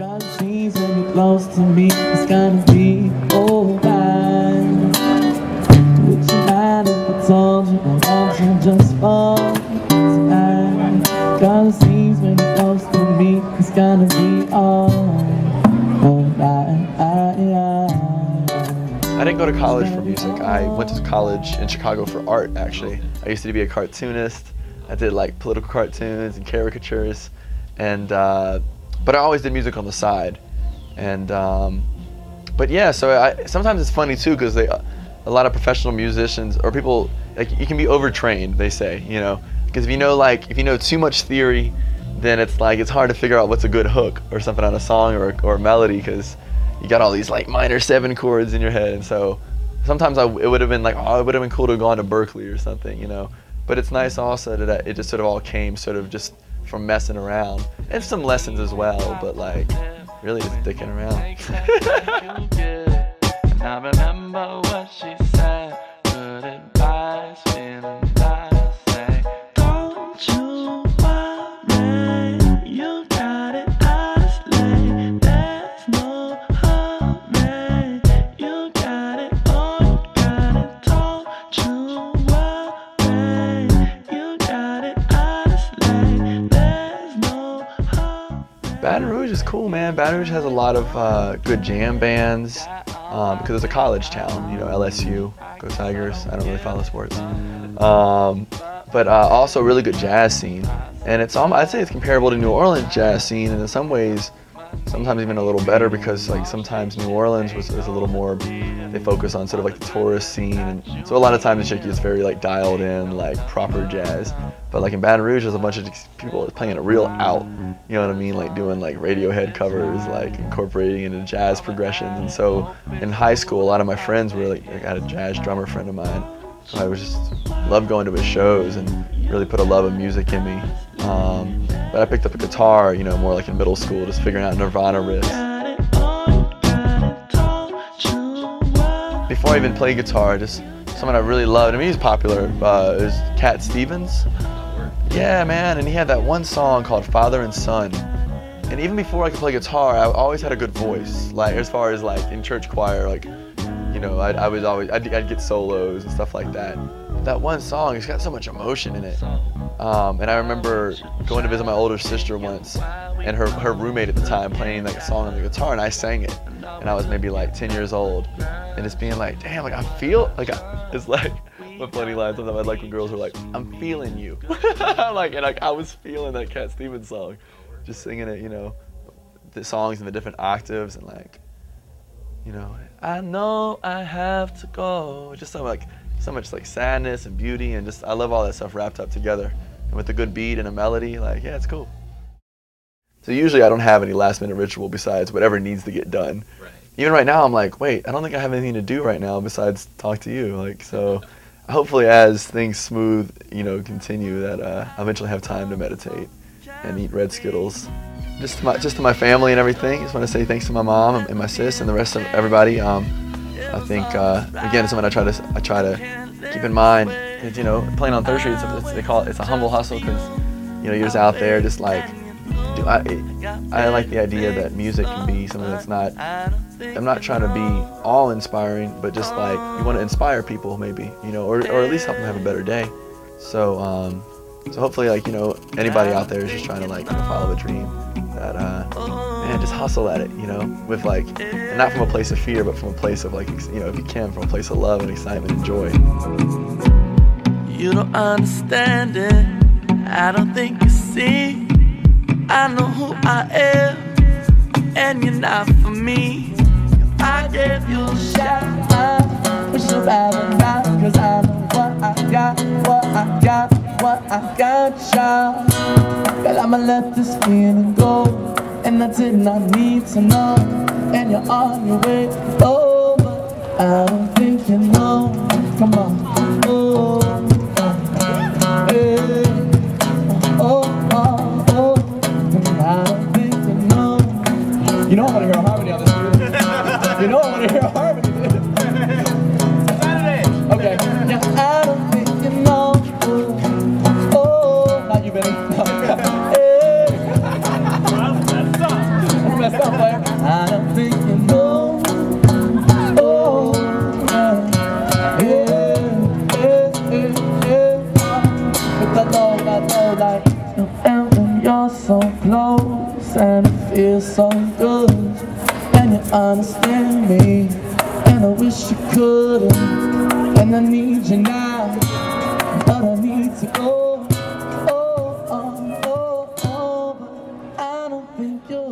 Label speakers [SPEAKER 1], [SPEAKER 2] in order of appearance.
[SPEAKER 1] God sees when you're close to me, it's gonna be alright. Would you mind if I told you I want you just for tonight? God sees when you're close to me, it's gonna be alright.
[SPEAKER 2] I didn't go to college for music. I went to college in Chicago for art, actually. I used to be a cartoonist. I did like political cartoons and caricatures, and but I always did music on the side. And but yeah, so sometimes it's funny too, because a lot of professional musicians or people, like, you can be overtrained, they say, you know, because if you know too much theory, then it's like it's hard to figure out what's a good hook or something on a song or a melody, because you got all these like minor 7 chords in your head. And so sometimes it would have been like, oh, it would have been cool to have gone to Berkeley or something, you know. But it's nice also that it just sort of all came sort of just from messing around, and some lessons as well, but like really just dicking around. I remember what she said, good advice, feeling nice, say, don't you worry, you got it honestly, there's no hurry, you got it, oh, you got it, don't you worry, you got it honestly, there's no hurry. Baton Rouge is cool, man. Baton Rouge has a lot of good jam bands. Because it's a college town, you know, LSU, go Tigers. I don't really follow sports, but also a really good jazz scene, and I'd say it's comparable to New Orleans jazz scene, and in some ways, sometimes even a little better, because like sometimes New Orleans was a little more, they focus on sort of like the tourist scene, and so a lot of times it's very like dialed in, like proper jazz. But like in Baton Rouge, there's a bunch of people playing it real out, you know what I mean? Like doing like Radiohead covers, like incorporating into jazz progressions. And so in high school, a lot of my friends were like, I had a jazz drummer friend of mine, so I loved going to his shows and really put a love of music in me. But I picked up a guitar, you know, more like in middle school, just figuring out Nirvana riffs. Before I even played guitar, just someone I really loved, I mean, he was popular, is Cat Stevens. Yeah, man, and he had that one song called Father and Son. And even before I could play guitar, I always had a good voice. Like, as far as like in church choir, like, you know, I'd get solos and stuff like that. That one song, it's got so much emotion in it. And I remember going to visit my older sister once, and her roommate at the time playing like a song on the guitar, and I sang it. And I was maybe like 10 years old, and it's being like, damn, like I feel, like it's like, what funny line sometimes I like when girls are like, I'm feeling you. and I was feeling that Cat Stevens song, just singing it, you know, the songs in the different octaves, and like, you know, I know I have to go. Just so much like sadness and beauty, and just, I love all that stuff wrapped up together. And with a good beat and a melody, like, yeah, it's cool. So usually I don't have any last minute ritual besides whatever needs to get done. Right. Even right now I'm like, wait, I don't think I have anything to do right now besides talk to you. Like, so hopefully as things smooth, you know, continue, that I'll eventually have time to meditate and eat red Skittles. Just to my family and everything, I just want to say thanks to my mom and my sis and the rest of everybody. I think again, it's something I try to keep in mind. Is, you know, playing on 3rd Street, they call it's a humble hustle, because, you know, you're just out there, just like, I like the idea that music can be something that's not, I'm not trying to be all inspiring, but just like, you want to inspire people maybe, you know, or at least help them have a better day. So so hopefully, like, you know, anybody out there is just trying to, like, you know, follow a dream, that man, just hustle at it, you know, with like, and not from a place of fear, but from a place of like, you know, if you can, from a place of love and excitement and joy.
[SPEAKER 1] You don't understand it, I don't think you see. I know who I am, and you're not for me. I gave you a shot, I wish you rather not, cause I know what I got, what I got, child. But I'ma let this feeling go, and I did not need to know. And you're on your way over, I don't think you know. Come on, oh, hey, oh, I don't think you know. You know I want to hear a harmony on this, dude. You know I want to hear a harmony, dude. Saturday. Okay. Yeah, I don't think you know. Oh, not you, Benny. No. Hey. That's messed up. like you. And when you're so close and it feels so good, and you understand me, and I wish you couldn't, and I need you now, but I need to go. Oh, oh, oh, oh, but I don't think you